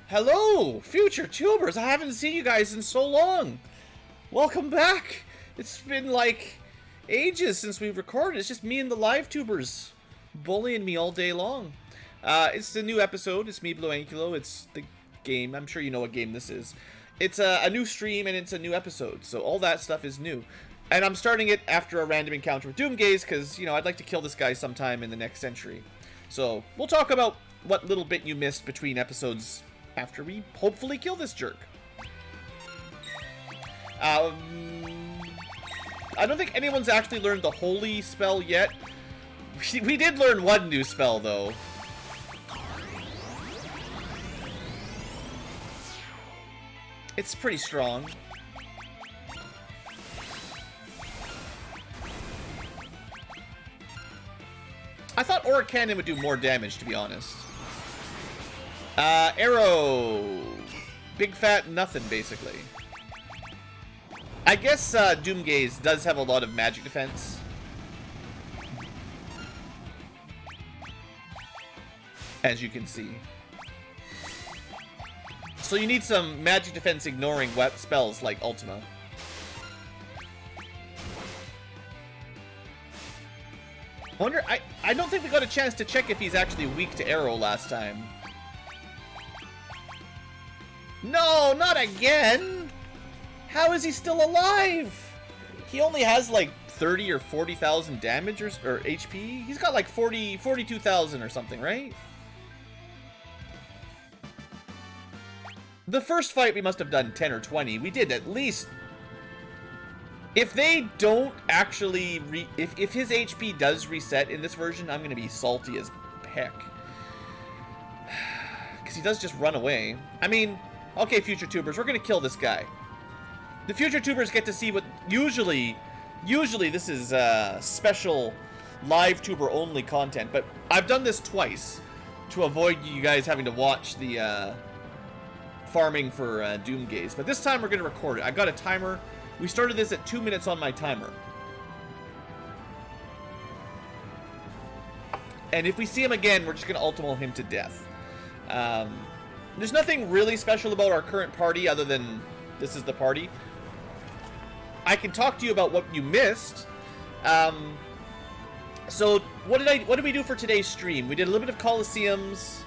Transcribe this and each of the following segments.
Hello, future tubers. I haven't seen you guys in so long. Welcome back. It's been like ages since we've recorded. It's just me and the live tubers bullying me all day long. It's the new episode. It's me, BlueAnkylo. It's the game. I'm sure you know what game this is. It's a new stream and it's a new episode. So all that stuff is new. And I'm starting it after a random encounter with Doomgaze because, you know, I'd like to kill this guy sometime in the next century. So we'll talk about what little bit you missed between episodes after we hopefully kill this jerk. I don't think anyone's actually learned the holy spell yet. We did learn one new spell, though. It's pretty strong. I thought Aura Cannon would do more damage, to be honest. Arrow. Big fat nothing, basically. I guess Doomgaze does have a lot of magic defense. As you can see. So you need some magic defense ignoring wet spells like Ultima. I don't think we got a chance to check if he's actually weak to arrow last time. No, not again! How is he still alive? He only has like 30 or 40,000 damage or HP. He's got like 42,000 or something, right? The first fight we must have done 10 or 20. We did at least... If they don't actually... If his HP does reset in this version, I'm going to be salty as heck. Because he does just run away. I mean, okay, future tubers, we're going to kill this guy. The future tubers get to see what... Usually this is special live tuber only content, but I've done this twice to avoid you guys having to watch the farming for Doomgaze. But this time we're going to record it. I got a timer. We started this at 2 minutes on my timer. And if we see him again, we're just going to ultimo him to death. There's nothing really special about our current party other than this is the party. I can talk to you about what you missed. So what did we do for today's stream? We did a little bit of Colosseums.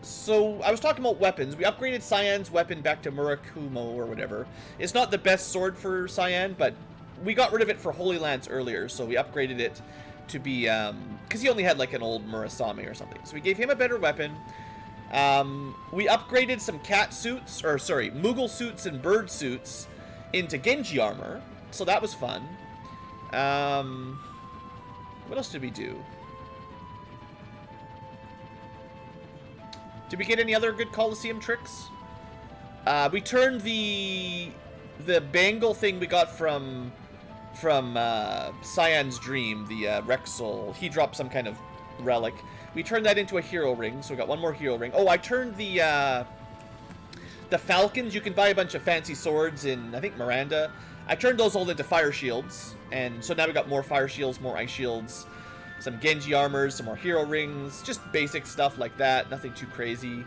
So I was talking about weapons. We upgraded Cyan's weapon back to Murakumo or whatever. It's not the best sword for Cyan, but we got rid of it for Holy Lance earlier, so we upgraded it to be because he only had like an old Murasame or something. So we gave him a better weapon. We upgraded some cat suits, or sorry, Moogle suits and bird suits into Genji armor, so that was fun. What else did we do? Did we get any other good Colosseum tricks? We turned the bangle thing we got from Cyan's Dream, the Rexel. He dropped some kind of relic. We turned that into a hero ring, so we got one more hero ring. Oh, I turned the falcons. You can buy a bunch of fancy swords in, I think, Miranda. I turned those all into fire shields, and so now we got more fire shields, more ice shields, some Genji armors, some more hero rings, just basic stuff like that, nothing too crazy.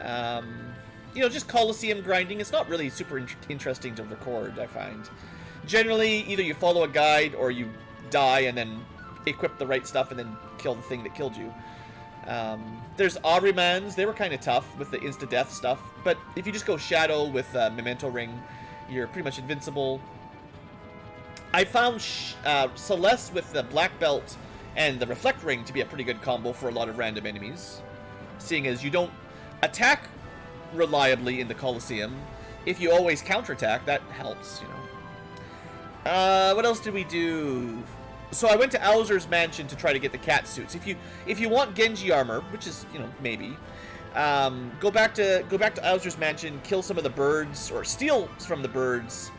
You know, just Colosseum grinding. It's not really super interesting to record, I find. Generally, either you follow a guide or you die and then equip the right stuff and then kill the thing that killed you. There's Ahrimans. They were kind of tough with the insta-death stuff, but if you just go Shadow with Memento Ring, you're pretty much invincible. I found Celeste with the Black Belt and the Reflect Ring to be a pretty good combo for a lot of random enemies, seeing as you don't attack reliably in the Colosseum. If you always counterattack, that helps, you know. What else did we do? So I went to Owser's mansion to try to get the cat suits. If you want Genji armor, which is, you know, maybe, go back to Owser's mansion, kill some of the birds, or steal from the birds,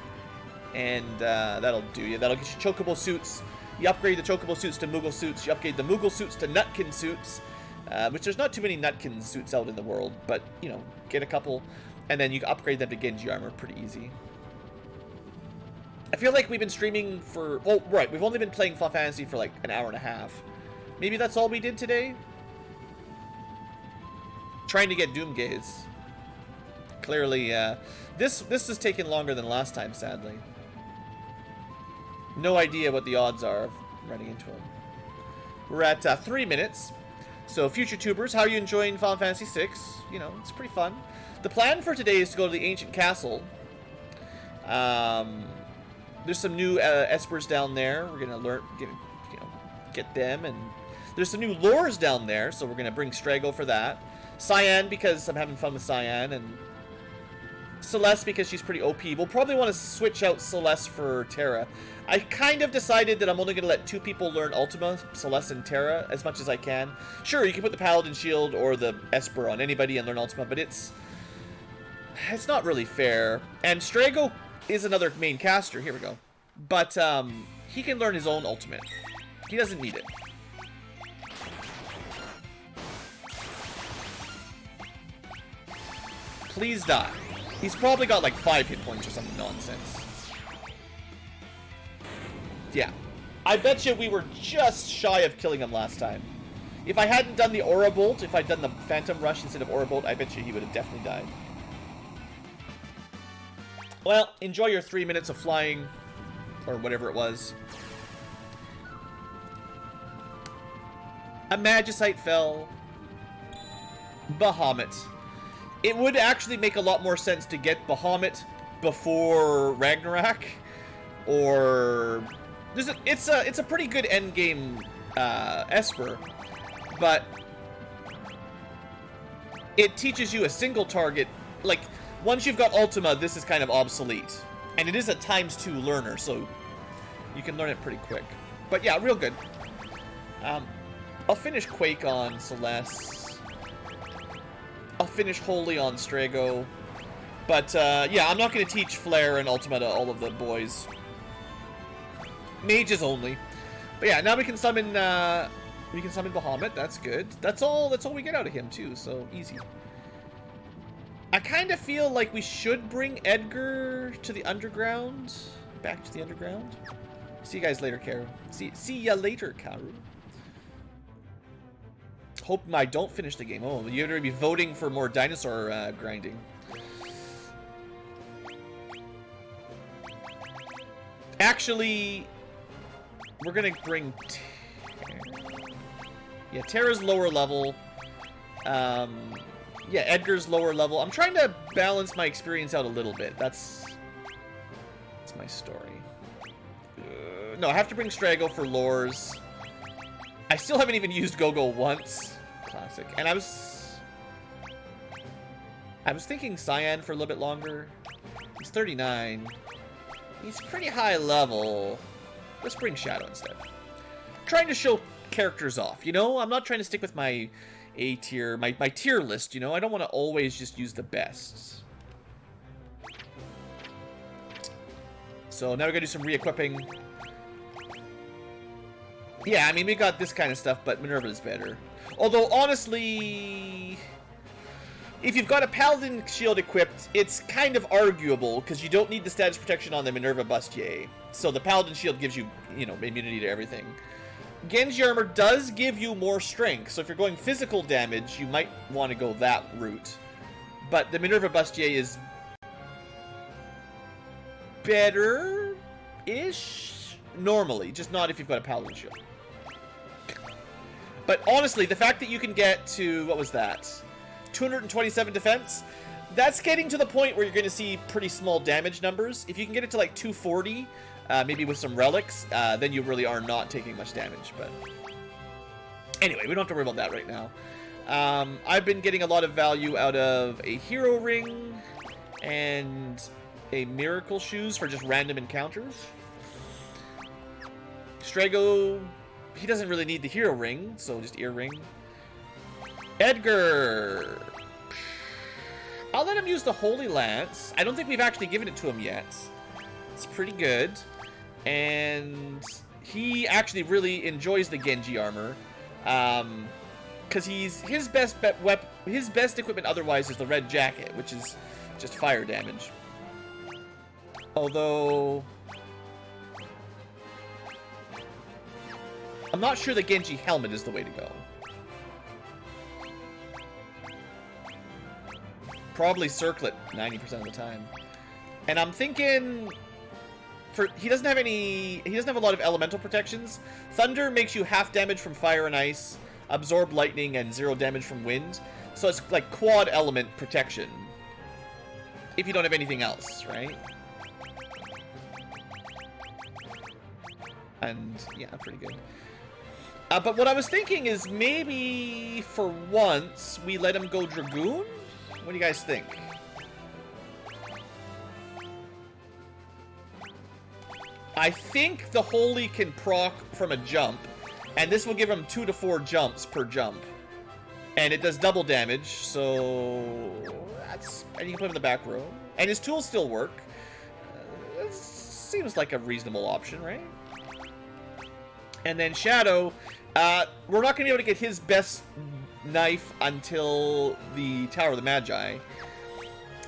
and that'll do you. That'll get you Chocobo suits. You upgrade the Chocobo suits to Moogle suits. You upgrade the Moogle suits to Nutkin suits, which there's not too many Nutkin suits out in the world, but, you know, get a couple, and then you upgrade them to Genji armor pretty easy. I feel like we've been streaming for... Oh, right, we've only been playing Final Fantasy for like an hour and a half. Maybe that's all we did today? Trying to get Doomgaze. Clearly, this has taken longer than last time, sadly. No idea what the odds are of running into him. We're at 3 minutes. So, future tubers, how are you enjoying Final Fantasy VI? You know, it's pretty fun. The plan for today is to go to the ancient castle. There's some new espers down there. We're gonna learn, get them, and there's some new lures down there. So we're gonna bring Strago for that. Cyan because I'm having fun with Cyan, and Celeste because she's pretty OP. We'll probably want to switch out Celeste for Terra. I kind of decided that I'm only going to let 2 people learn Ultima, Celeste and Terra, as much as I can. Sure, you can put the Paladin Shield or the Esper on anybody and learn Ultima, but it's not really fair. And Strago is another main caster. Here we go. But he can learn his own ultimate. He doesn't need it. Please die. He's probably got like 5 hit points or something nonsense. Yeah. I bet you we were just shy of killing him last time. If I hadn't done the Aura Bolt, if I'd done the Phantom Rush instead of Aura Bolt, I bet you he would have definitely died. Well, enjoy your 3 minutes of flying, or whatever it was. A Magicite fell. Bahamut. It would actually make a lot more sense to get Bahamut before Ragnarok, or it's a pretty good endgame Esper, but it teaches you a single target. Like once you've got Ultima, this is kind of obsolete, and it is a ×2 learner, so you can learn it pretty quick. But yeah, real good. I'll finish Quake on Celeste. I'll finish Holy on Strago. But, yeah, I'm not going to teach Flare and Ultima to all of the boys. Mages only. But yeah, now we can summon Bahamut. That's good. That's all we get out of him, too, so easy. I kind of feel like we should bring Edgar to the underground. Back to the underground. See you guys later, Karu. See ya later, Karu. Hope I don't finish the game. Oh, you're going to be voting for more dinosaur grinding. Actually, we're going to bring yeah, Terra's lower level. Yeah, Edgar's lower level. I'm trying to balance my experience out a little bit. That's my story. No, I have to bring Strago for lores. I still haven't even used Go-Go once. Classic. And I was thinking Cyan for a little bit longer. He's 39. He's pretty high level. Let's bring Shadow instead. Trying to show characters off, you know? I'm not trying to stick with my A tier, my tier list, you know? I don't want to always just use the best. So now we're going to do some re-equipping. Yeah, I mean, we got this kind of stuff, but Minerva's better. Although, honestly, if you've got a Paladin Shield equipped, it's kind of arguable, because you don't need the status protection on the Minerva Bustier. So the Paladin Shield gives you, you know, immunity to everything. Genji Armor does give you more strength, so if you're going physical damage, you might want to go that route. But the Minerva Bustier is better-ish, normally, just not if you've got a Paladin Shield. But honestly, the fact that you can get to, what was that? 227 defense? That's getting to the point where you're going to see pretty small damage numbers. If you can get it to like 240, maybe with some relics, then you really are not taking much damage. But anyway, we don't have to worry about that right now. I've been getting a lot of value out of a hero ring and a miracle shoes for just random encounters. Strago, he doesn't really need the hero ring, so just ear ring. Edgar, I'll let him use the Holy Lance. I don't think we've actually given it to him yet. It's pretty good. And he actually really enjoys the Genji armor. Because his best equipment otherwise is the red jacket, which is just fire damage. Although I'm not sure the Genji helmet is the way to go. Probably Circlet 90% of the time. And I'm thinking... he doesn't have a lot of elemental protections. Thunder makes you half damage from fire and ice, absorb lightning, and 0 damage from wind. So it's like quad element protection. If you don't have anything else, right? And yeah, pretty good. But what I was thinking is maybe for once we let him go Dragoon? What do you guys think? I think the Holy can proc from a jump, and this will give him 2 to 4 jumps per jump. And it does double damage, so that's... And you can put him in the back row. And his tools still work. It seems like a reasonable option, right? And then Shadow, we're not going to be able to get his best knife until the Tower of the Magi.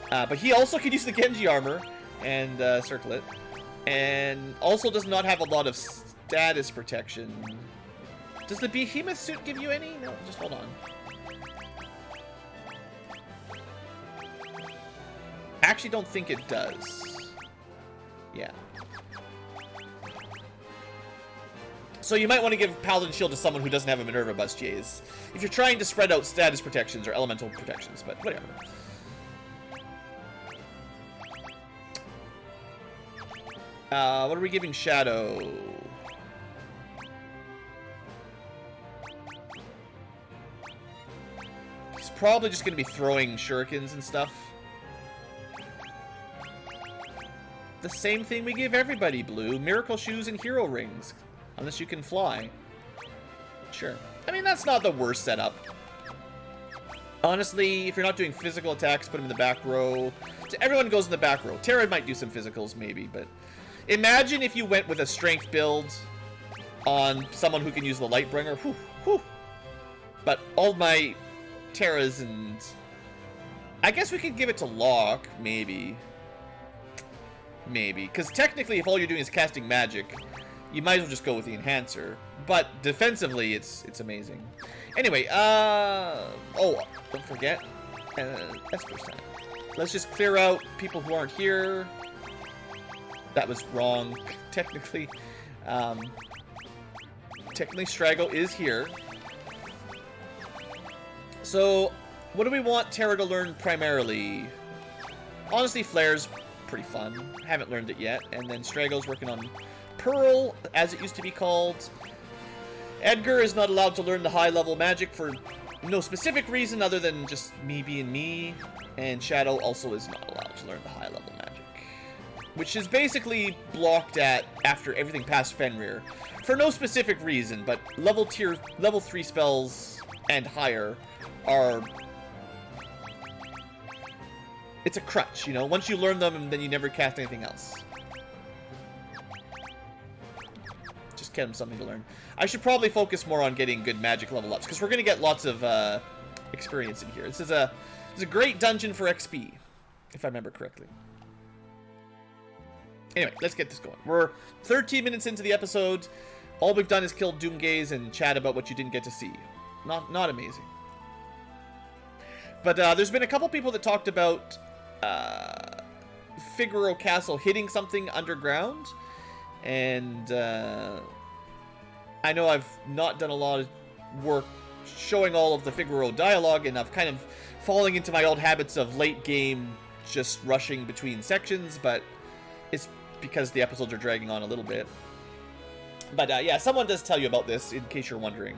But he also could use the Genji armor and Circlet. And also does not have a lot of status protection. Does the Behemoth suit give you any? No, just hold on. I actually don't think it does. Yeah. So you might want to give Paladin Shield to someone who doesn't have a Minerva bustiers. If you're trying to spread out status protections or elemental protections, but whatever. What are we giving Shadow? He's probably just going to be throwing shurikens and stuff. The same thing we give everybody, Blue. Miracle Shoes and Hero Rings. Unless you can fly. Sure. I mean, that's not the worst setup. Honestly, if you're not doing physical attacks, put him in the back row. So everyone goes in the back row. Terra might do some physicals, maybe, but... Imagine if you went with a strength build on someone who can use the Lightbringer. Whew, whew. But all my Terras and... I guess we could give it to Locke, maybe. Maybe. Because technically, if all you're doing is casting magic, you might as well just go with the Enhancer. But defensively, it's amazing. Anyway, oh, don't forget. Esper's time. Let's just clear out people who aren't here. That was wrong, technically. Technically, Strago is here. So, what do we want Terra to learn primarily? Honestly, Flare's pretty fun. Haven't learned it yet. And then Strago's working on Pearl, as it used to be called. Edgar is not allowed to learn the high-level magic for no specific reason other than just me being me. And Shadow also is not allowed to learn the high-level magic. Which is basically blocked at after everything past Fenrir. For no specific reason, but level 3 spells and higher are... It's a crutch, you know? Once you learn them, then you never cast anything else. Just get them something to learn. I should probably focus more on getting good magic level ups, because we're going to get lots of experience in here. This is a great dungeon for XP, if I remember correctly. Anyway, let's get this going. We're 13 minutes into the episode. All we've done is kill Doomgaze and chat about what you didn't get to see. Not amazing. But there's been a couple people that talked about Figaro Castle hitting something underground. And I know I've not done a lot of work showing all of the Figaro dialogue, and I've kind of falling into my old habits of late game just rushing between sections, but it's because the episodes are dragging on a little bit. But yeah, someone does tell you about this, in case you're wondering.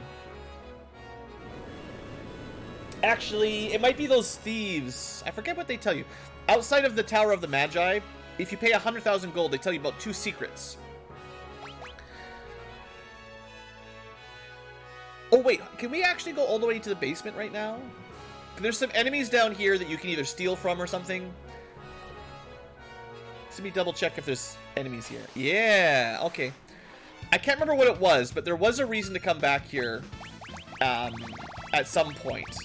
Actually, it might be those thieves. I forget what they tell you. Outside of the Tower of the Magi, if you pay 100,000 gold, they tell you about 2 secrets. Oh wait, can we actually go all the way to the basement right now? There's some enemies down here that you can either steal from or something. Let me double check if there's enemies here. Yeah, okay. I can't remember what it was, but there was a reason to come back here at some point.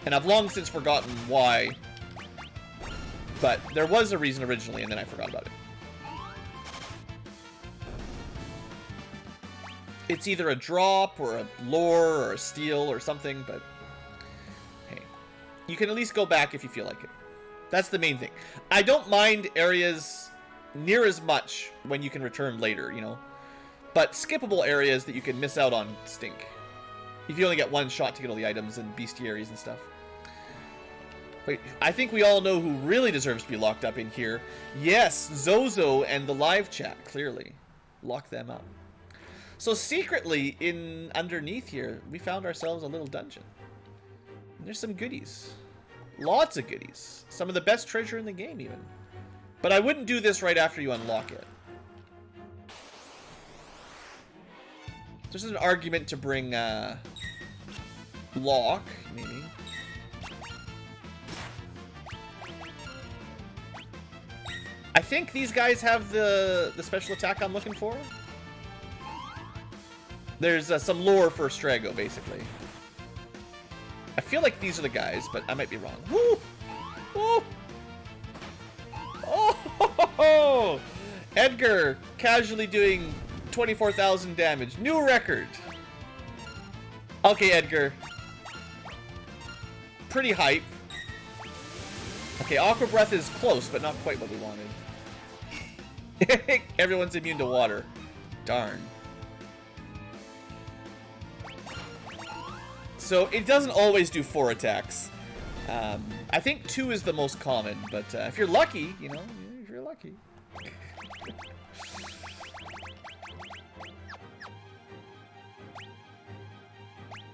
And I've long since forgotten why. But there was a reason originally, and then I forgot about it. It's either a drop, or a lore, or a steal, or something, but... Hey. you can at least go back if you feel like it. That's the main thing. I don't mind areas near as much when you can return later, you know. But skippable areas that you can miss out on stink. If you only get one shot to get all the items and bestiaries and stuff. Wait, I think we all know who really deserves to be locked up in here. Yes, Zozo and the live chat, clearly. Lock them up. So secretly, underneath here, we found ourselves a little dungeon. And there's some goodies. Lots of goodies. Some of the best treasure in the game, even. But I wouldn't do this right after you unlock it. There's an argument to bring Lock, maybe. I think these guys have the special attack I'm looking for. There's some lore for Strago, basically. I feel like these are the guys, but I might be wrong. Woo! Woo! Oh! Edgar casually doing 24,000 damage. New record. Okay, Edgar. Pretty hype. Okay, Aqua Breath is close, but not quite what we wanted. Everyone's immune to water. Darn. So it doesn't always do 4 attacks. I think 2 is the most common, but if you're lucky, you know, if you're lucky.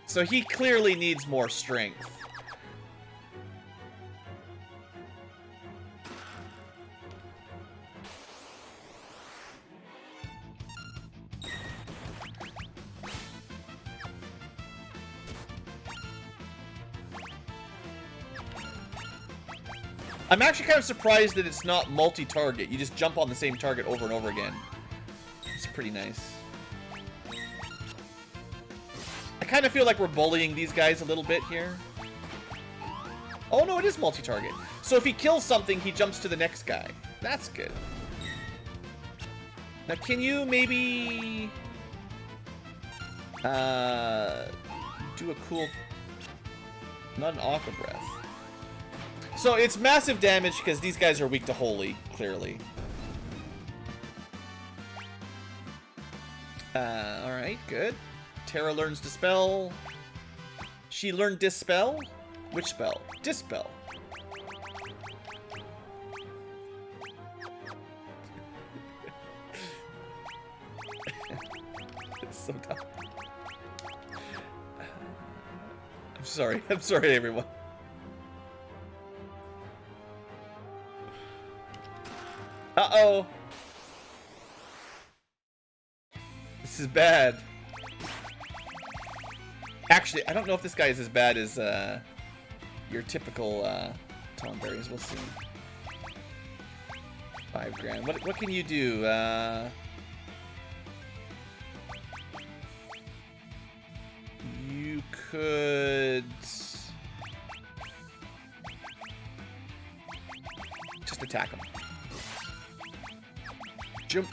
So he clearly needs more strength. I'm actually kind of surprised that it's not multi-target. You just jump on the same target over and over again. It's pretty nice. I kind of feel like we're bullying these guys a little bit here. Oh no, it is multi-target. So if he kills something, he jumps to the next guy. That's good. Now can you maybe... do a cool... Not an Aqua Breath. So it's massive damage because these guys are weak to Holy, clearly. Alright, good. Terra learns Dispel. She learned Dispel? Which spell? Dispel. It's so dumb. I'm sorry. I'm sorry, everyone. Uh-oh. This is bad. Actually, I don't know if this guy is as bad as your typical Tomberries. We'll see. 5 grand. What can you do? You could just attack him. Jump.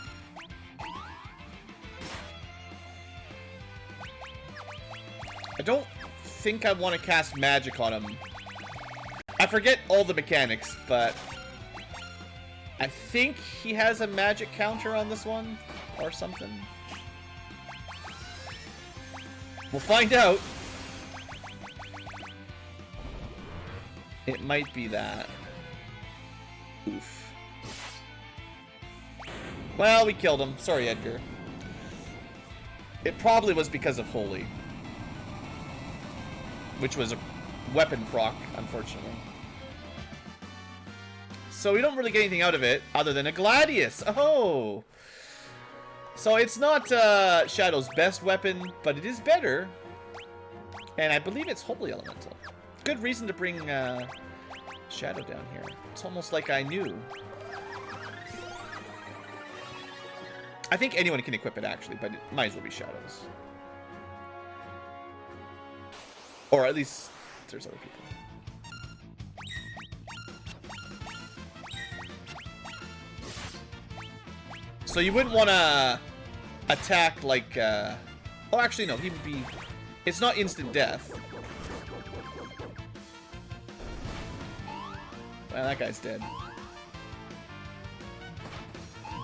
I don't think I want to cast magic on him. I forget all the mechanics, but I think he has a magic counter on this one or something. We'll find out. It might be that. Oof. Well, we killed him. Sorry, Edgar. It probably was because of Holy. Which was a weapon proc, unfortunately. So we don't really get anything out of it, other than a Gladius. Oh! So it's not Shadow's best weapon, but it is better. And I believe it's Holy Elemental. Good reason to bring Shadow down here. It's almost like I knew. I think anyone can equip it, actually, but it might as well be Shadow's. Or at least there's other people. So you wouldn't want to attack like... oh, actually, no. He would be... It's not instant death. that guy's dead.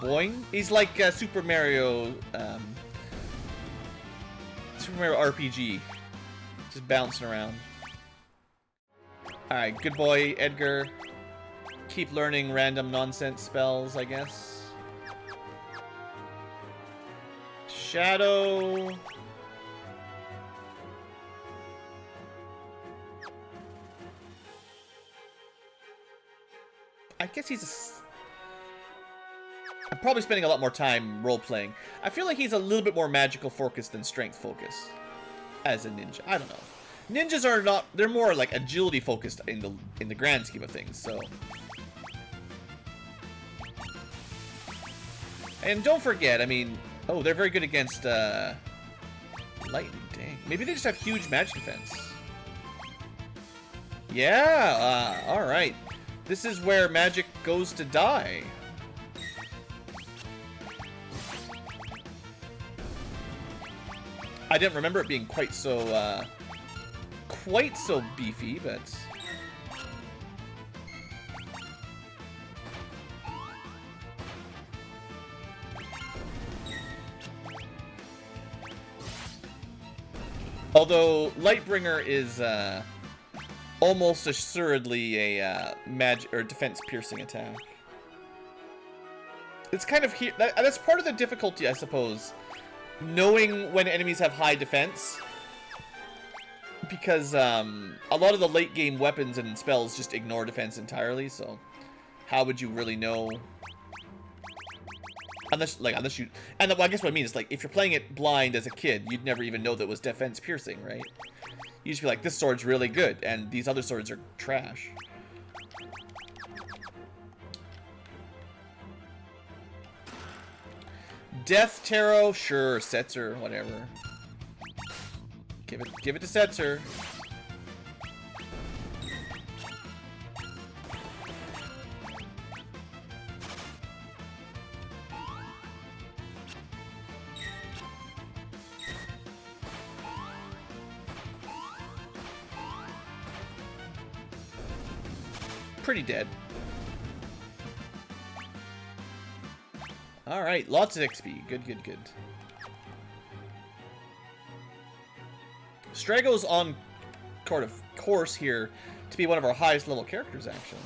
Boing? He's like Super Mario RPG. Just bouncing around. Alright, good boy, Edgar. Keep learning random nonsense spells, I guess. Shadow. I guess he's a... I'm probably spending a lot more time role-playing. I feel like he's a little bit more magical focused than strength focused. As a ninja. I don't know. Ninjas are not... They're more like agility focused in the grand scheme of things, so... And don't forget, I mean... Oh, they're very good against, lightning. Dang. Maybe they just have huge magic defense. Yeah, alright. This is where magic goes to die. I didn't remember it being quite so beefy, but... Although, Lightbringer is, almost assuredly a, magic or defense-piercing attack. It's kind of here... That's part of the difficulty, I suppose. Knowing when enemies have high defense. Because, a lot of the late-game weapons and spells just ignore defense entirely, so... How would you really know... Unless you... And well, I guess what I mean is, like, if you're playing it blind as a kid, you'd never even know that it was defense-piercing, right? You'd just be like, this sword's really good, and these other swords are trash. Death Tarot, sure. Setzer, whatever. Give it to Setzer. Pretty dead. Alright, lots of XP. Good, good, good. Strago's on course here to be one of our highest level characters, actually.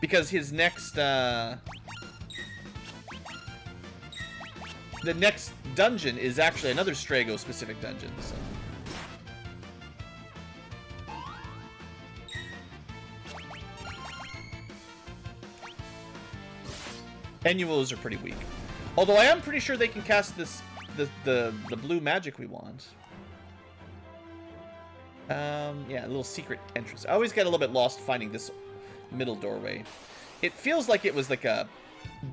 Because his next, the next dungeon is actually another Strago-specific dungeon, so... Annuos are pretty weak. Although I am pretty sure they can cast this the blue magic we want. Yeah, a little secret entrance. I always get a little bit lost finding this middle doorway. It feels like it was like a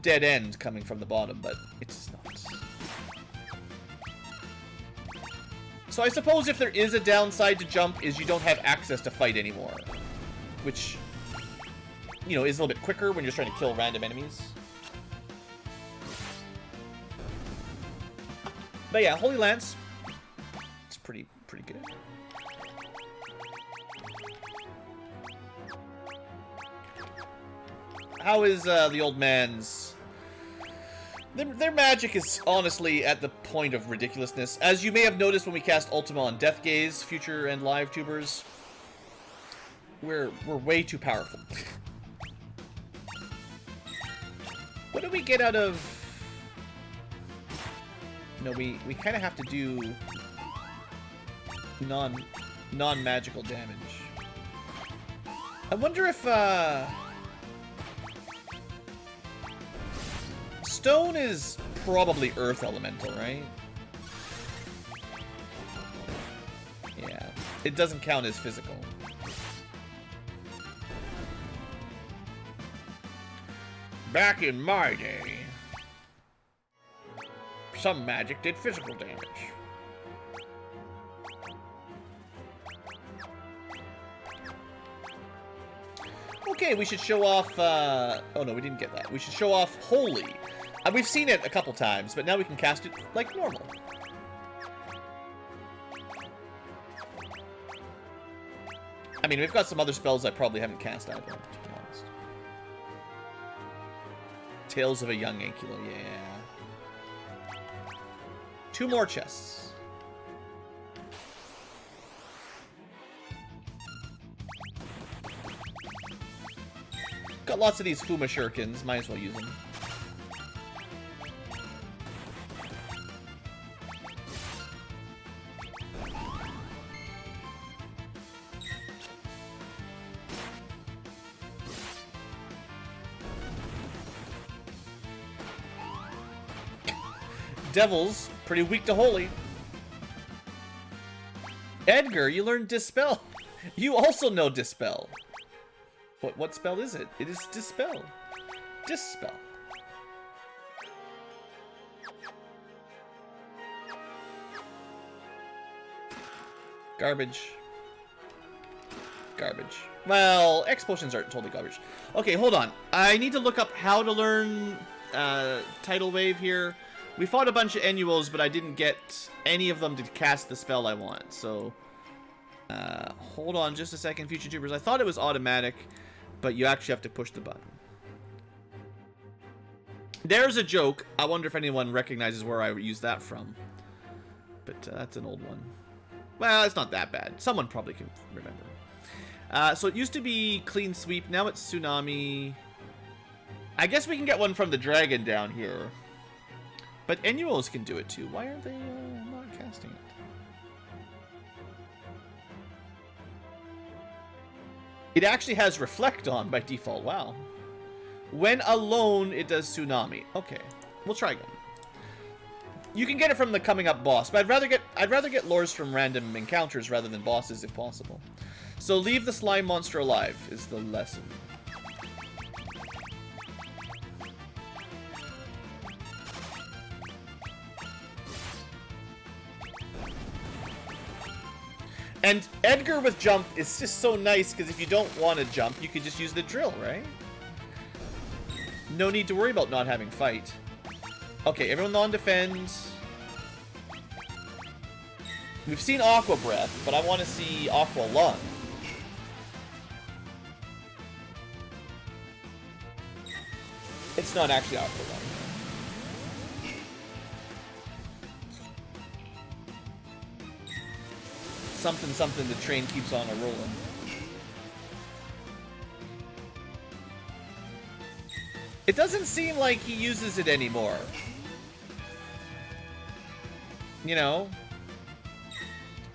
dead end coming from the bottom, but it's not. So I suppose if there is a downside to jump is you don't have access to fight anymore. Which, you know, is a little bit quicker when you're trying to kill random enemies. But yeah, Holy Lance, it's pretty good. How is the old man's... Their magic is honestly at the point of ridiculousness. As you may have noticed when we cast Ultima on Death Gaze, future and live tubers, we're way too powerful. What do we get out of... No, we kind of have to do non-magical damage. I wonder if stone is probably earth elemental, right? Yeah, it doesn't count as physical. Back in my day, some magic did physical damage. Okay, we should show off, oh no, we didn't get that. We should show off Holy. We've seen it a couple times, but now we can cast it like normal. I mean, we've got some other spells I probably haven't cast either, to be honest. Tales of a Young Ankylo, yeah. 2 more chests. Got lots of these Fuma Shurikens, might as well use them. Devils, pretty weak to holy. Edgar, you learned Dispel. You also know Dispel. What spell is it? It is Dispel. Dispel. Garbage. Garbage. Well, X potions aren't totally garbage. Okay, hold on. I need to look up how to learn Tidal Wave here. We fought a bunch of Enuos, but I didn't get any of them to cast the spell I want. So, hold on just a second, Future Tubers. I thought it was automatic, but you actually have to push the button. There's a joke. I wonder if anyone recognizes where I used that from. But that's an old one. Well, it's not that bad. Someone probably can remember. So it used to be Clean Sweep. Now it's Tsunami. I guess we can get one from the dragon down here. But Enuos can do it too. Why aren't they not casting it? It actually has Reflect on by default. Wow. When alone, it does Tsunami. Okay, we'll try again. You can get it from the coming up boss, but I'd rather get lures from random encounters rather than bosses if possible. So leave the slime monster alive is the lesson. And Edgar with jump is just so nice, because if you don't want to jump, you could just use the drill, right? No need to worry about not having fight. Okay, everyone non-defend. We've seen Aqua Breath, but I want to see Aqua Lung. It's not actually Aqua Lung. Something, something, the train keeps on a-rolling. It doesn't seem like he uses it anymore. You know?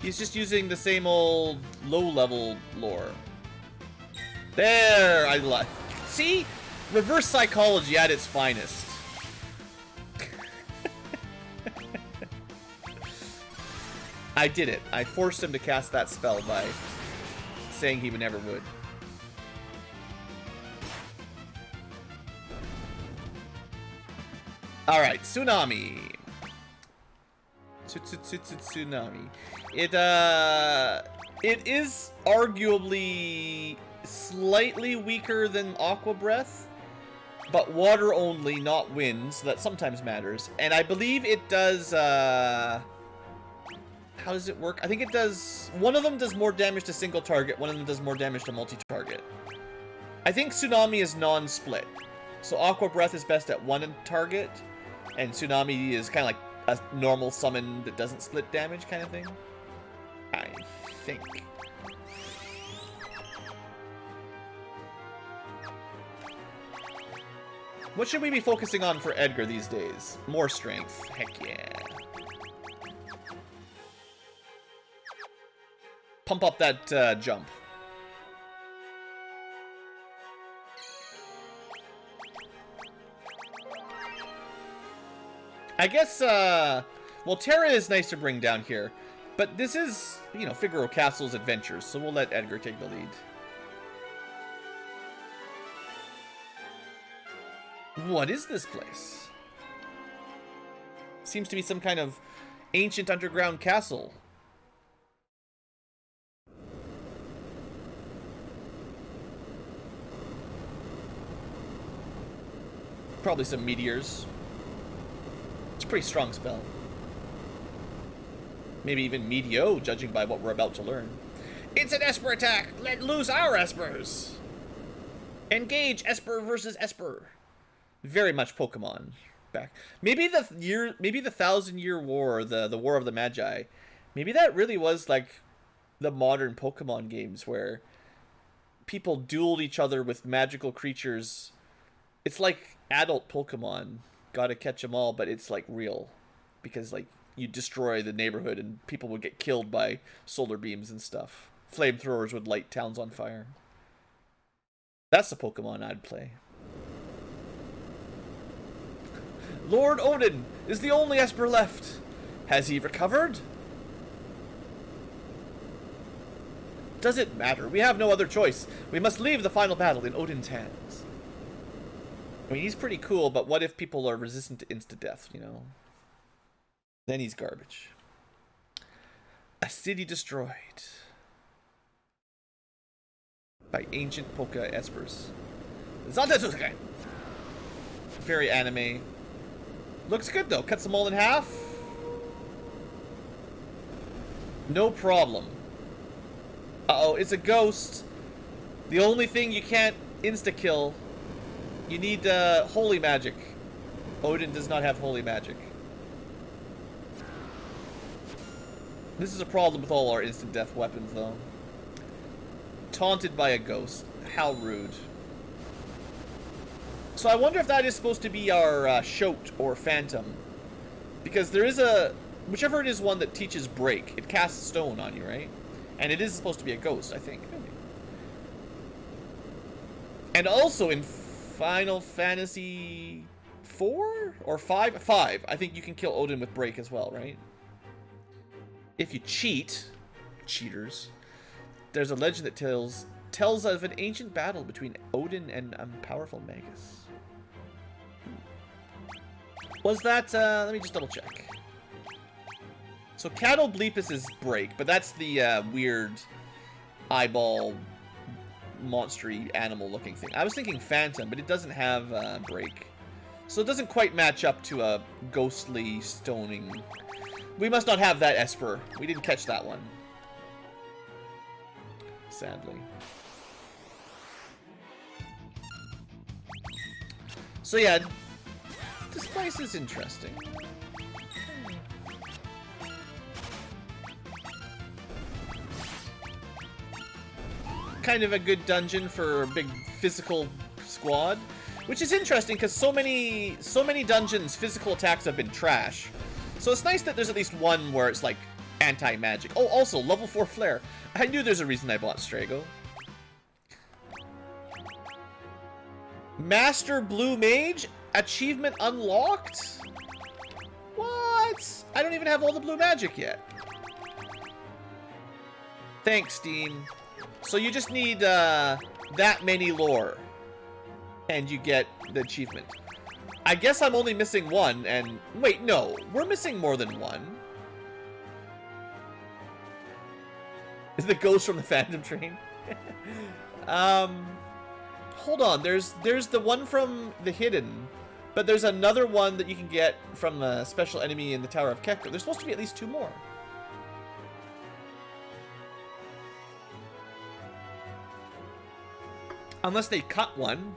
He's just using the same old low-level lore. There! I like. See? Reverse psychology at its finest. I did it. I forced him to cast that spell by saying he never would. Alright, Tsunami. Tsunami. It is arguably slightly weaker than Aqua Breath, but water only, not wind, so that sometimes matters. And I believe it does, how does it work? I think it does... One of them does more damage to single target, one of them does more damage to multi-target. I think Tsunami is non-split. So Aqua Breath is best at one target, and Tsunami is kind of like a normal summon that doesn't split damage kind of thing. I think. What should we be focusing on for Edgar these days? More strength. Heck yeah. Pump up that jump. I guess, well, Terra is nice to bring down here, but this is, you know, Figaro Castle's adventures, so we'll let Edgar take the lead. What is this place? Seems to be some kind of ancient underground castle. Probably some meteors. It's a pretty strong spell. Maybe even Meteor, judging by what we're about to learn. It's an Esper attack! Let loose our Espers! Engage Esper versus Esper. Very much Pokemon back. Maybe the 1,000-Year War, the War of the Magi, maybe that really was like the modern Pokemon games where people dueled each other with magical creatures. It's like adult Pokemon. Gotta catch them all, but it's like real. Because like you destroy the neighborhood and people would get killed by solar beams and stuff. Flamethrowers would light towns on fire. That's the Pokemon I'd play. Lord Odin is the only Esper left. Has he recovered? Does it matter? We have no other choice. We must leave the final battle in Odin's hands. I mean, he's pretty cool, but what if people are resistant to insta-death, you know? Then he's garbage. A city destroyed by ancient Poke Espers. Very anime. Looks good though. Cuts them all in half. No problem. Uh-oh, it's a ghost. The only thing you can't insta-kill, you need holy magic. Odin does not have holy magic. This is a problem with all our instant death weapons though. Taunted by a ghost. How rude. So I wonder if that is supposed to be our Shoat or Phantom. Because there is a... Whichever it is one that teaches Break, it casts stone on you, right? And it is supposed to be a ghost, I think. Maybe. And also in Final Fantasy 4 or 5? 5. I think you can kill Odin with Break as well, right? If you cheat, cheaters, there's a legend that tells of an ancient battle between Odin and a powerful Magus. Was that, let me just double check. So Cattle Bleepus is Break, but that's the weird eyeball monstery animal looking thing. I was thinking Phantom, but it doesn't have Break. So it doesn't quite match up to a ghostly stoning. We must not have that Esper. We didn't catch that one. Sadly. So yeah, this place is interesting. Kind of a good dungeon for a big physical squad, which is interesting because so many dungeons physical attacks have been trash. So it's nice that there's at least one where it's like anti-magic. Oh, also level 4 flare. I knew there's a reason I bought Strago. Master Blue Mage achievement unlocked? What? I don't even have all the blue magic yet. Thanks, Steam. So you just need that many lore, and you get the achievement. I guess I'm only missing one, and wait, no, we're missing more than one. Is the ghost from the Phantom Train? Hold on, there's the one from the Hidden, but there's another one that you can get from a special enemy in the Tower of Kekko. There's supposed to be at least 2 more. Unless they cut one.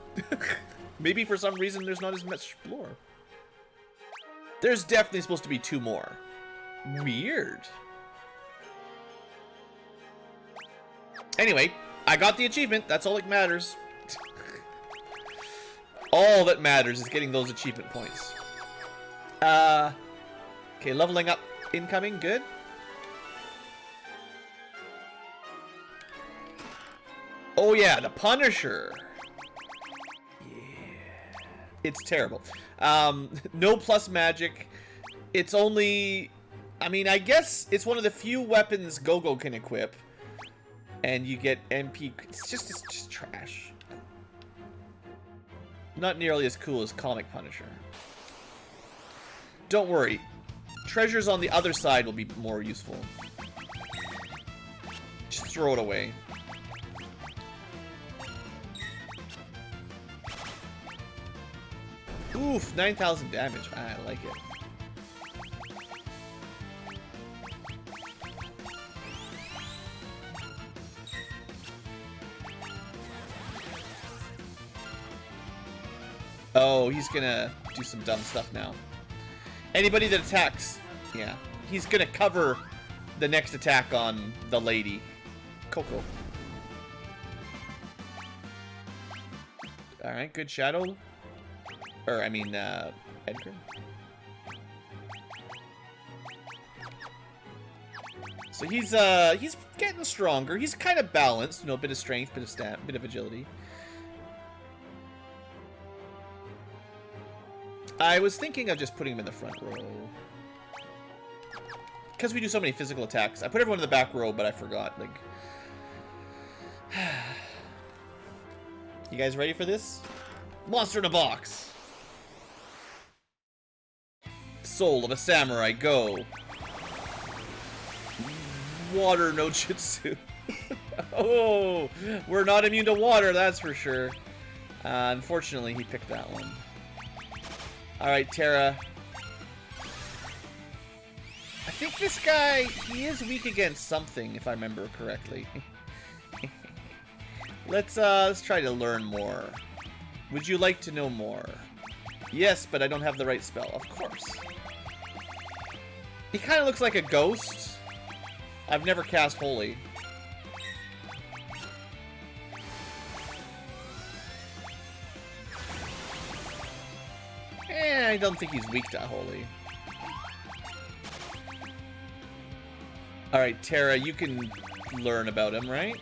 Maybe for some reason there's not as much lore. There's definitely supposed to be 2 more. Weird. Anyway, I got the achievement. That's all that matters. All that matters is getting those achievement points. Okay, leveling up incoming. Good. Oh yeah, the Punisher. Yeah. It's terrible. No plus magic. It's only... I mean, I guess it's one of the few weapons Go-Go can equip. And you get MP... It's just trash. Not nearly as cool as Comic Punisher. Don't worry. Treasures on the other side will be more useful. Just throw it away. Oof, 9,000 damage. I like it. Oh, he's gonna do some dumb stuff now. Anybody that attacks, yeah, he's gonna cover the next attack on the lady. Coco. Alright, good shadow. Or, I mean, Edgar. So he's getting stronger. He's kind of balanced, you know, a bit of strength, bit of stamina, bit of agility. I was thinking of just putting him in the front row. Because we do so many physical attacks. I put everyone in the back row, but I forgot. Like, you guys ready for this? Monster in a box. Soul of a samurai, go. Water no jutsu. Oh, we're not immune to water, that's for sure. Unfortunately, he picked that one. Alright, Terra. I think this guy, he is weak against something, if I remember correctly. Let's try to learn more. Would you like to know more? Yes, but I don't have the right spell. Of course. He kind of looks like a ghost. I've never cast Holy. I don't think he's weak to Holy. Alright, Terra, you can learn about him, right?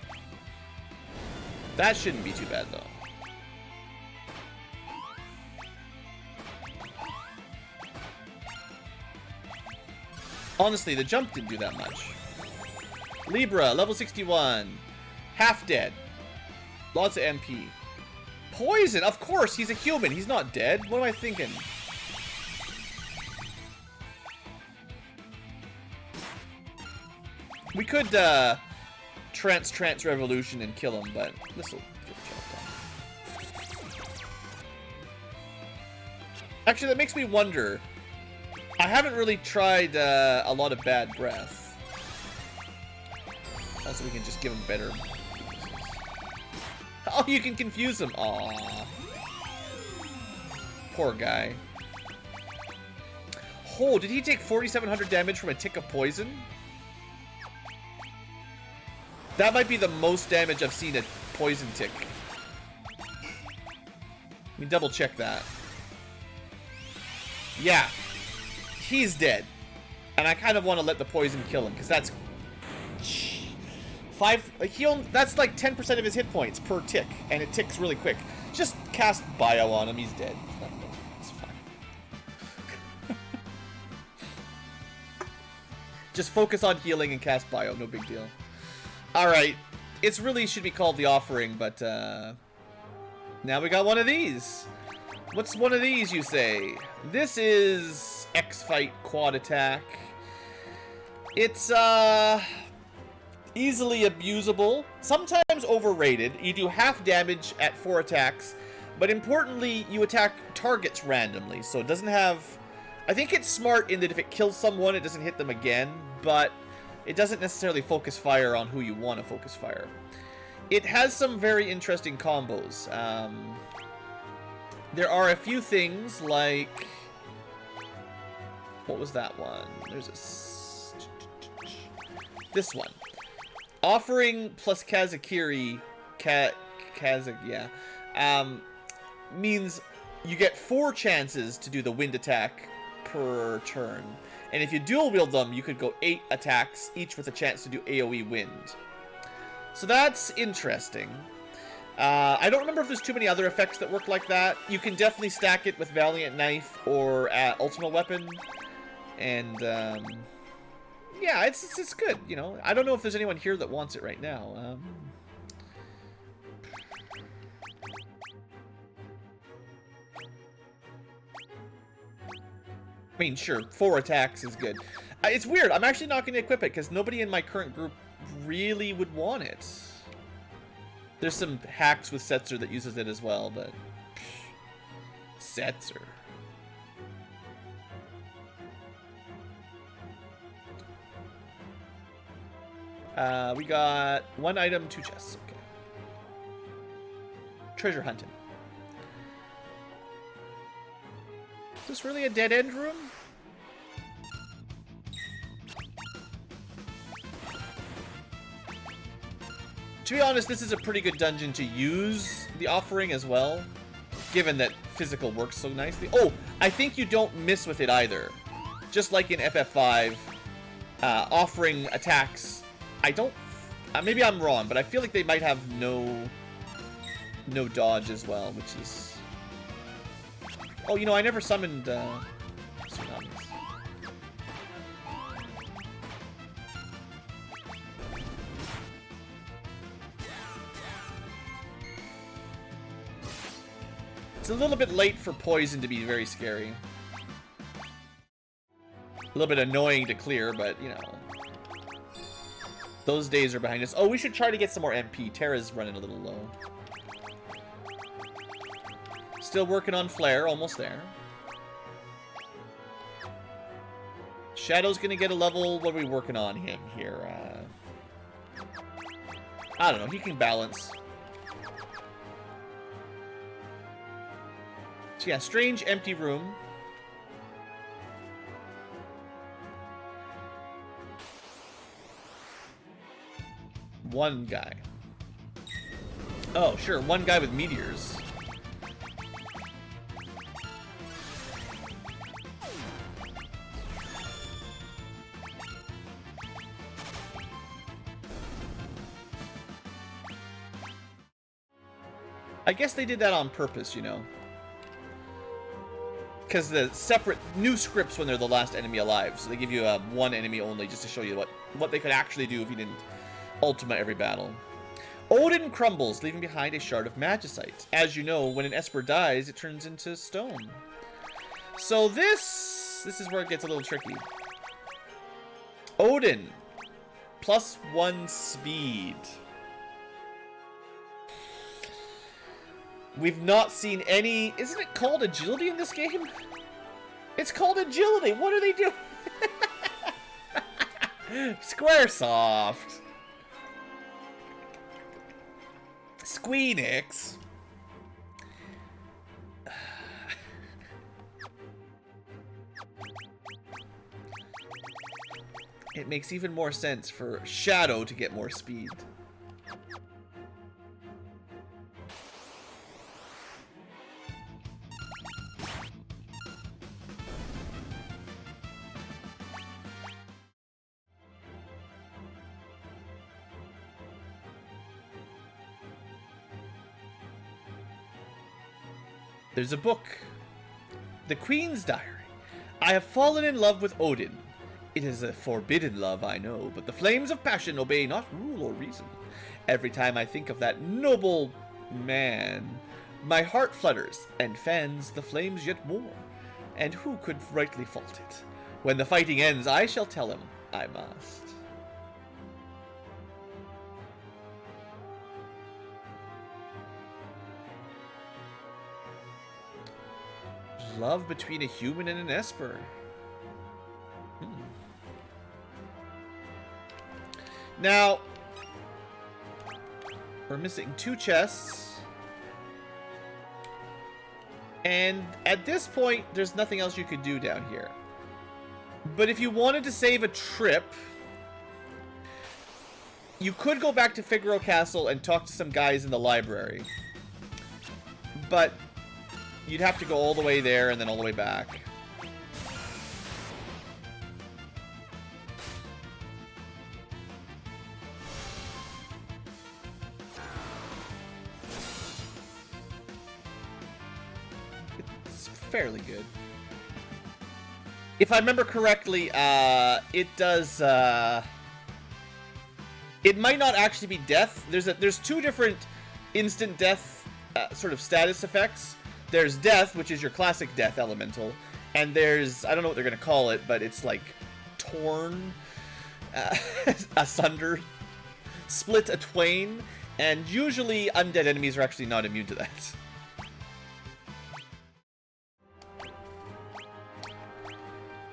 That shouldn't be too bad, though. Honestly, the jump didn't do that much. Libra, level 61. Half dead. Lots of MP. Poison! Of course, he's a human. He's not dead. What am I thinking? We could, trance revolution and kill him, but this'll get the job done. Actually, that makes me wonder. I haven't really tried, a lot of bad breath. Also, we can just give him better. Oh, you can confuse him. Aww. Poor guy. Oh, did he take 4,700 damage from a tick of poison? That might be the most damage I've seen a poison tick. Let me double check that. Yeah. He's dead. And I kind of want to let the poison kill him, because that's... that's like 10% of his hit points per tick, and it ticks really quick. Just cast bio on him, he's dead. It's fine. Just focus on healing and cast bio, no big deal. Alright, it really should be called the offering, but now we got one of these. What's one of these, you say? This is X-Fight Quad Attack. It's easily abusable, sometimes overrated. You do half damage at 4 attacks, but importantly, you attack targets randomly, so it doesn't have... I think it's smart in that if it kills someone, it doesn't hit them again, but it doesn't necessarily focus fire on who you want to focus fire. It has some very interesting combos. There are a few things like... What was that one? There's this one. Offering plus Kazakiri, means you get 4 chances to do the wind attack per turn. And if you dual wield them, you could go 8 attacks, each with a chance to do AoE wind. So that's interesting. I don't remember if there's too many other effects that work like that. You can definitely stack it with Valiant Knife or Ultimate Weapon. And, yeah, it's good, you know. I don't know if there's anyone here that wants it right now. I mean, sure, 4 attacks is good. It's weird. I'm actually not going to equip it because nobody in my current group really would want it. There's some hacks with Setzer that uses it as well, but... Setzer. We got 1 item, 2 chests. Okay. Treasure hunting. Is this really a dead-end room? To be honest, this is a pretty good dungeon to use the offering as well, given that physical works so nicely. Oh, I think you don't miss with it either. Just like in FF5, offering attacks, I don't... maybe I'm wrong, but I feel like they might have no dodge as well, which is... Oh, you know, I never summoned Tsunamis. It's a little bit late for poison to be very scary. A little bit annoying to clear, but, you know. Those days are behind us. Oh, we should try to get some more MP. Terra's running a little low. Still working on Flare, almost there. Shadow's gonna get a level. What are we working on him here? I don't know. He can balance. So yeah, strange empty room. One guy. Oh, sure. One guy with meteors. I guess they did that on purpose, you know. Because the separate new scripts when they're the last enemy alive. So they give you one enemy only just to show you what they could actually do if you didn't ultima every battle. Odin crumbles, leaving behind a shard of magicite. As you know, when an Esper dies, it turns into stone. So this is where it gets a little tricky. Odin, +1 speed. We've not seen any... Isn't it called agility in this game? It's called agility. What are they doing? Squaresoft. Squeenix. It makes even more sense for Shadow to get more speed. There's a book. The Queen's Diary. I have fallen in love with Odin. It is a forbidden love, I know, but the flames of passion obey not rule or reason. Every time I think of that noble man, my heart flutters and fans the flames yet more. And who could rightly fault it? When the fighting ends, I shall tell him I must. Love between a human and an Esper. Now, we're missing 2 chests. And at this point, there's nothing else you could do down here. But if you wanted to save a trip, you could go back to Figaro Castle and talk to some guys in the library. But you'd have to go all the way there and then all the way back. It's fairly good. If I remember correctly, it does, it might not actually be death. There's 2 different instant death sort of status effects. There's death, which is your classic death elemental, and there's, I don't know what they're going to call it, but it's like torn, asunder, split a twain, and usually undead enemies are actually not immune to that.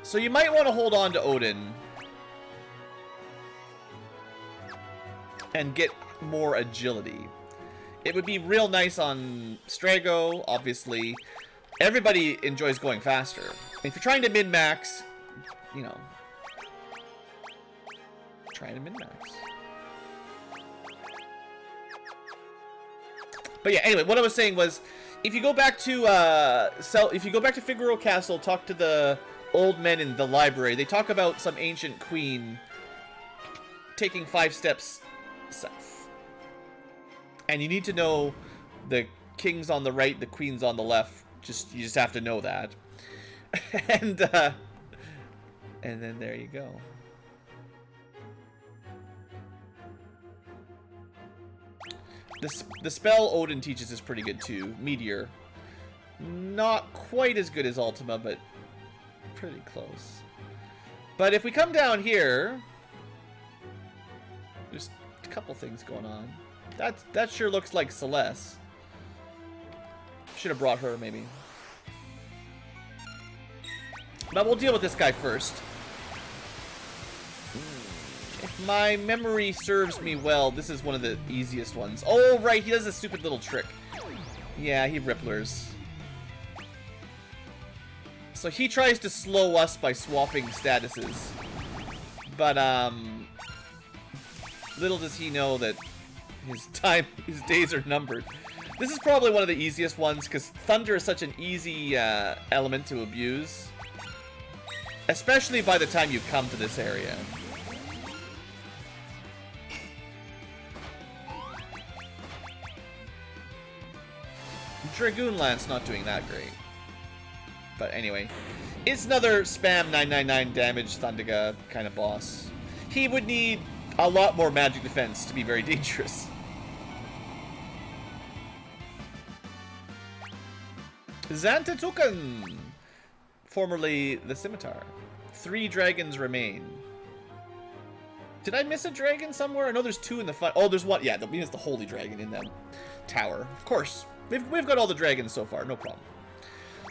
So you might want to hold on to Odin and get more agility. It would be real nice on Strago, obviously. everybody enjoys going faster. If you're trying to min-max, you know, try to min-max. But yeah, anyway, what I was saying was, if you go back to Figaro Castle, talk to the old men in the library, they talk about some ancient queen taking 5 steps south. And you need to know the king's on the right, the queen's on the left. You just have to know that. And then there you go. The spell Odin teaches is pretty good too. Meteor. Not quite as good as Ultima, but pretty close. But if we come down here, there's a couple things going on. That sure looks like Celeste. Should have brought her, maybe. But we'll deal with this guy first. If my memory serves me well, this is one of the easiest ones. Oh, right, he does a stupid little trick. Yeah, he ripplers. So he tries to slow us by swapping statuses. But, little does he know that his days are numbered. This is probably one of the easiest ones, because Thunder is such an easy element to abuse. Especially by the time you come to this area. Dragoon Lance not doing that great. But anyway, it's another spam 999 damage Thundaga kind of boss. He would need a lot more magic defense to be very dangerous. Xantatsuken, formerly the Scimitar. 3 dragons remain. Did I miss a dragon somewhere? I know there's 2 in the fight. Oh, there's one. Yeah, that means the Holy Dragon in that tower. Of course. We've got all the dragons so far. No problem.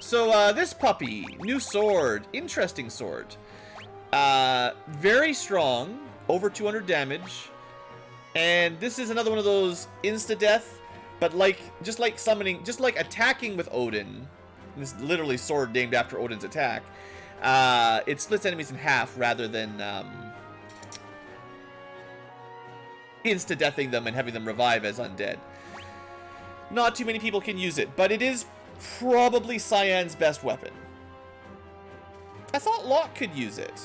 So, this puppy. New sword. Interesting sword. Very strong. Over 200 damage. And this is another one of those insta-death. But just like attacking with Odin. This is literally sword named after Odin's attack. It splits enemies in half rather than insta-deathing them and having them revive as undead. Not too many people can use it, but it is probably Cyan's best weapon. I thought Locke could use it.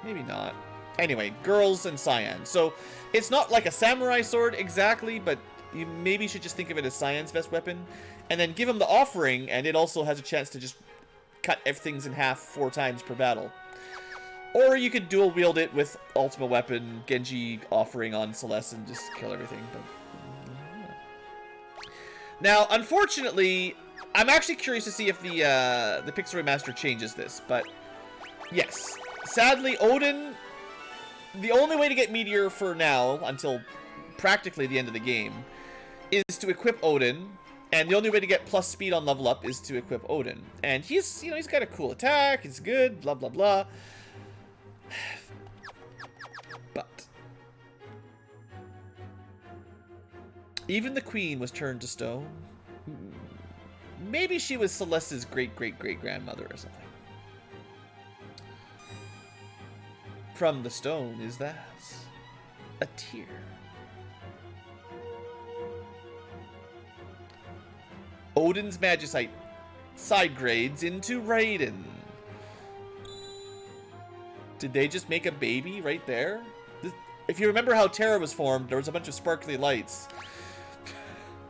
Maybe not. Anyway, girls and Cyan. So, it's not like a samurai sword exactly, but you maybe should just think of it as Cyan's best weapon. And then give him the offering, and it also has a chance to just cut everything's in half 4 times per battle. Or you could dual wield it with Ultima Weapon, Genji offering on Celeste, and just kill everything. But now, unfortunately, I'm actually curious to see if the Pixel Remaster changes this. But yes, sadly, Odin. The only way to get Meteor for now, until practically the end of the game, is to equip Odin. And the only way to get plus speed on level up is to equip Odin. And he's got a cool attack, he's good, blah, blah, blah. But even the queen was turned to stone. Maybe she was Celeste's great-great-great-grandmother or something. From the stone is that a tear. Odin's Magicite side grades into Raiden. Did they just make a baby right there? If you remember how Terra was formed, there was a bunch of sparkly lights.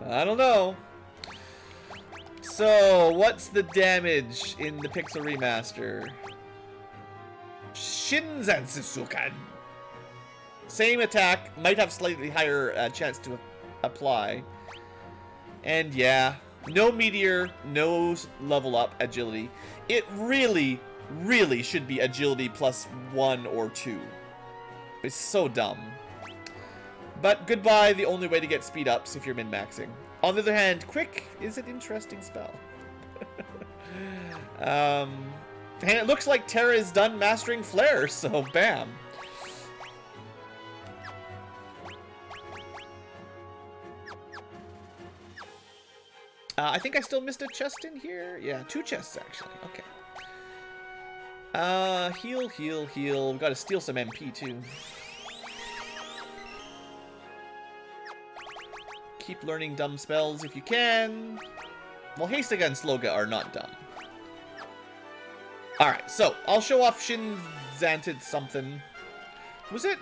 I don't know. So, what's the damage in the Pixel Remaster? Shinzansusukan. Same attack, might have slightly higher chance to apply. And yeah, no meteor, no level up agility. It really, really should be agility plus 1 or 2. It's so dumb. But goodbye, the only way to get speed ups if you're min-maxing. On the other hand, quick is an interesting spell. And it looks like Terra is done mastering Flare, so bam. I think I still missed a chest in here. Yeah, 2 chests actually. Okay. Heal, heal, heal. We've got to steal some MP too. Keep learning dumb spells if you can. Well, Hastaga and Sloga are not dumb. Alright, so I'll show off Shinzanted something. Was it,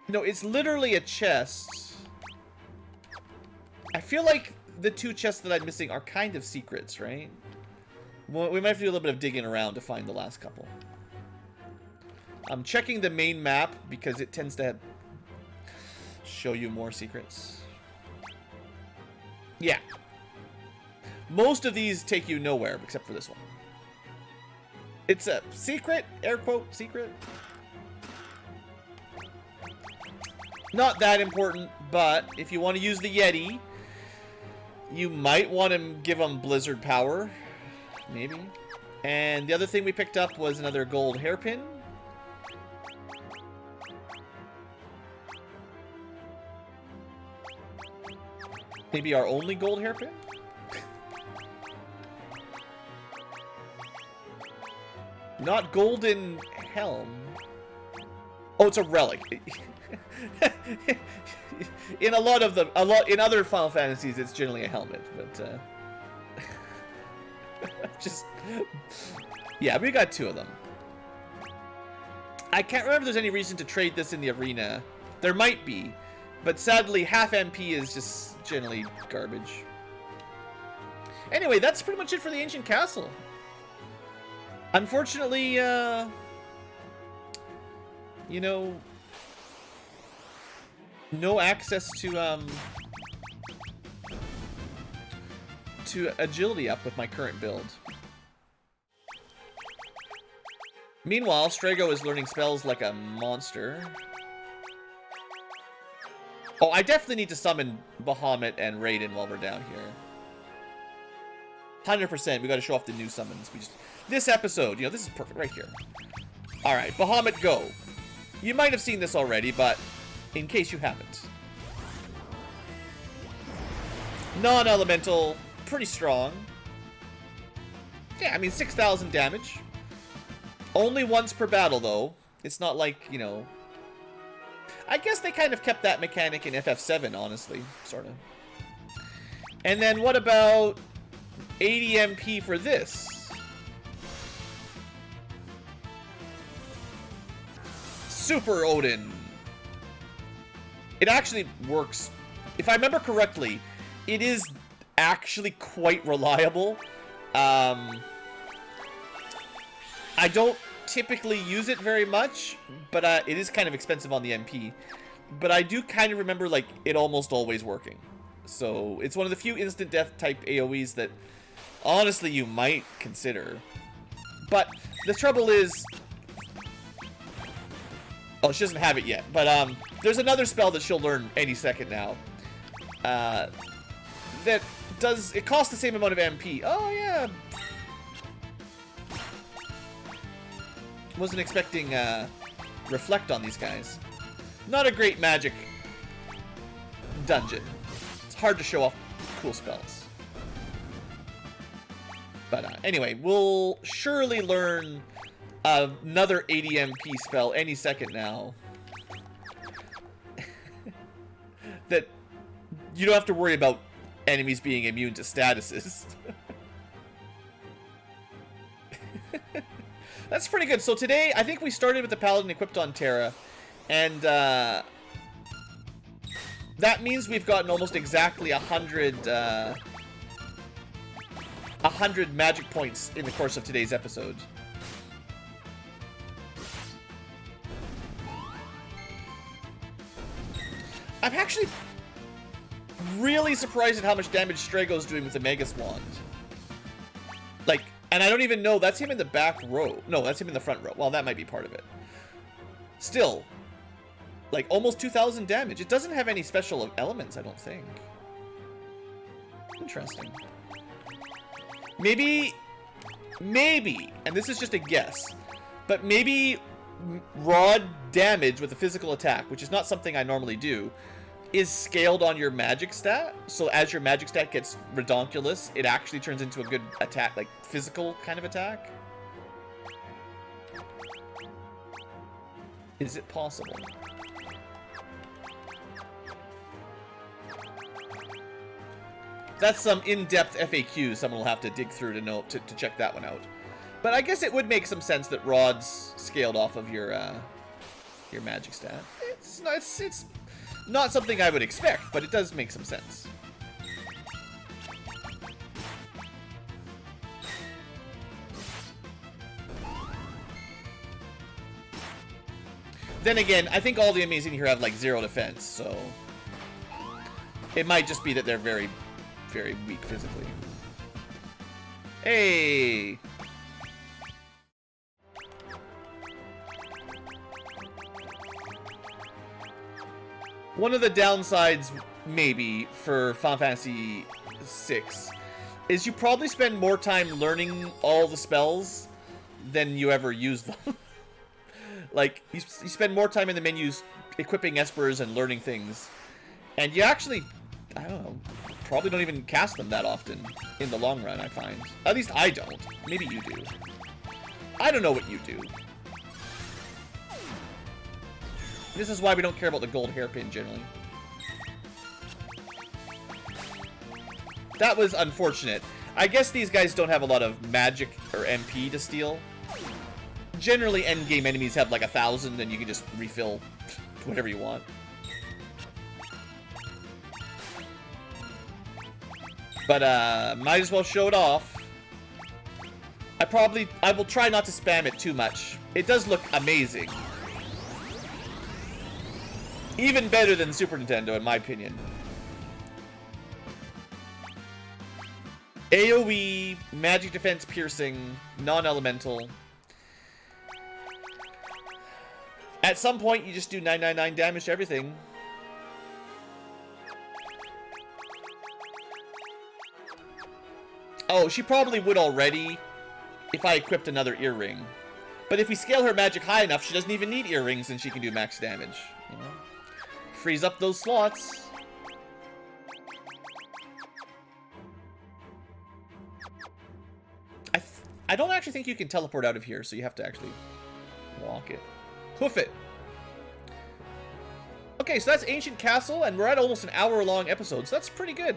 No, it's literally a chest. I feel like the 2 chests that I'm missing are kind of secrets, right? Well, we might have to do a little bit of digging around to find the last couple. I'm checking the main map because it tends to show you more secrets. Yeah. Most of these take you nowhere except for this one. It's a secret, air quote, secret. Not that important, but if you want to use the Yeti, you might want to give them Blizzard power. Maybe. And the other thing we picked up was another gold hairpin. Maybe our only gold hairpin? Not golden helm. Oh, it's a relic. In in other Final Fantasies, it's generally a helmet, but just yeah, we got 2 of them. I can't remember if there's any reason to trade this in the arena. There might be, but sadly, half MP is just generally garbage. Anyway, that's pretty much it for the Ancient Castle. Unfortunately, you know, no access to agility up with my current build. Meanwhile, Strago is learning spells like a monster. Oh, I definitely need to summon Bahamut and Raiden while we're down here. 100%. We got to show off the new summons. This episode, you know, this is perfect right here. All right, Bahamut, go. You might have seen this already, but in case you haven't. Non-elemental, pretty strong. Yeah, I mean, 6,000 damage. Only once per battle, though. It's not like, you know... I guess they kind of kept that mechanic in FF7, honestly. Sort of. And then what about 80 MP for this? Super Odin. It actually works. If I remember correctly, it is actually quite reliable. I don't typically use it very much, but it is kind of expensive on the MP. But I do kind of remember, like, it almost always working. So it's one of the few instant death type AoEs that, honestly, you might consider. But the trouble is... Oh, she doesn't have it yet. But there's another spell that she'll learn any second now. That does... It costs the same amount of MP. Oh, yeah. Wasn't expecting Reflect on these guys. Not a great magic dungeon. It's hard to show off cool spells. But anyway, we'll surely learn another 80 MP spell any second now. That you don't have to worry about enemies being immune to statuses. That's pretty good. So today, I think we started with the Paladin equipped on Terra, and that means we've gotten almost exactly 100 magic points in the course of today's episode. I'm actually really surprised at how much damage Strago's doing with the Magus Wand. Like, and I don't even know, that's him in the back row. No, that's him in the front row. Well, that might be part of it. Still, like, almost 2,000 damage. It doesn't have any special elements, I don't think. Interesting. Maybe, and this is just a guess, but maybe raw damage with a physical attack, which is not something I normally do, is scaled on your magic stat. So as your magic stat gets redonkulous, it actually turns into a good attack, like physical kind of attack. Is it possible? That's some in-depth FAQ someone will have to dig through to know to check that one out. But I guess it would make some sense that Rod's scaled off of your magic stat. It's not something I would expect, but it does make some sense. Then again, I think all the enemies in here have like 0 defense, so it might just be that they're very, very weak physically. Hey! One of the downsides, maybe, for Final Fantasy VI is you probably spend more time learning all the spells than you ever use them. Like, you spend more time in the menus equipping espers and learning things. And you actually, I don't know, probably don't even cast them that often in the long run, I find. At least I don't. Maybe you do. I don't know what you do. This is why we don't care about the gold hairpin, generally. That was unfortunate. I guess these guys don't have a lot of magic or MP to steal. Generally, endgame enemies have like 1,000, and you can just refill whatever you want. But, might as well show it off. I will try not to spam it too much. It does look amazing. Even better than Super Nintendo, in my opinion. AoE, magic defense piercing, non-elemental. At some point, you just do 999 damage to everything. Oh, she probably would already if I equipped another earring. But if we scale her magic high enough, she doesn't even need earrings and she can do max damage. You know? Frees up those slots. I don't actually think you can teleport out of here, so you have to actually walk it. Hoof it. Okay, so that's Ancient Castle, and we're at almost an hour-long episode, so that's pretty good.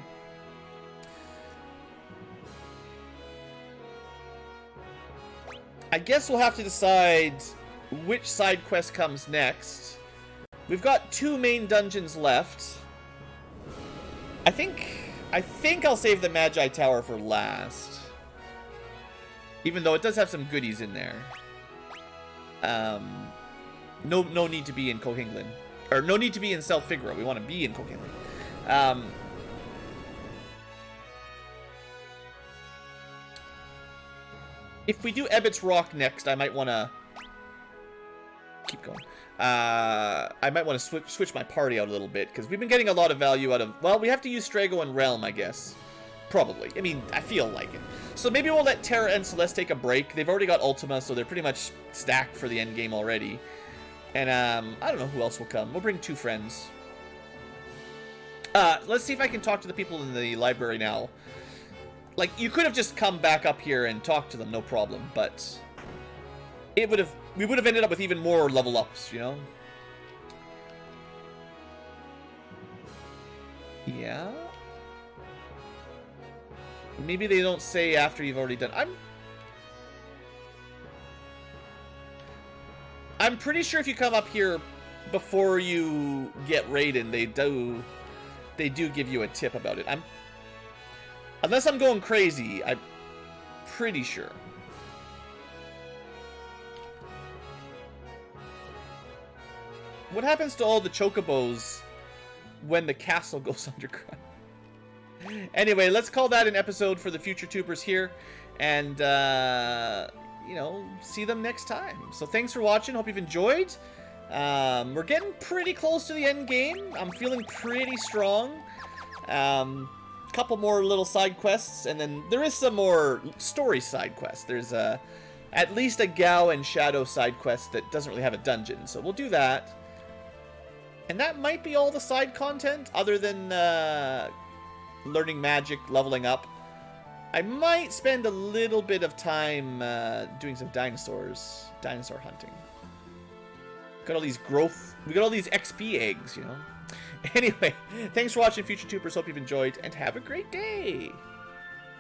I guess we'll have to decide which side quest comes next. We've got 2 main dungeons left. I think I'll save the Magi Tower for last. Even though it does have some goodies in there. No need to be in Kohenglin. Or no need to be in South Figaro. We want to be in Kohenglin. If we do Ebbett's Rock next, I might want to keep going. I might want to switch my party out a little bit, because we've been getting a lot of value out of... Well, we have to use Strago and Realm, I guess. Probably. I mean, I feel like it. So maybe we'll let Terra and Celeste take a break. They've already got Ultima, so they're pretty much stacked for the end game already. And, I don't know who else will come. We'll bring 2 friends. Let's see if I can talk to the people in the library now. Like, you could have just come back up here and talked to them, no problem, but... we would have ended up with even more level ups, you know? Yeah? Maybe they don't say after you've already done... I'm pretty sure if you come up here before you get raided, they do give you a tip about it. Unless I'm going crazy, I'm pretty sure. What happens to all the chocobos when the castle goes underground? Anyway, let's call that an episode for the future tubers here. And, you know, see them next time. So thanks for watching. Hope you've enjoyed. We're getting pretty close to the end game. I'm feeling pretty strong. Couple more little side quests, and then there is some more story side quests. There's at least a Gao and Shadow side quest that doesn't really have a dungeon, so we'll do that. And that might be all the side content, other than learning magic, leveling up. I might spend a little bit of time doing some dinosaur hunting. Got all these we got all these XP eggs, you know. Anyway, thanks for watching, Future Tubers. Hope you've enjoyed, and have a great day.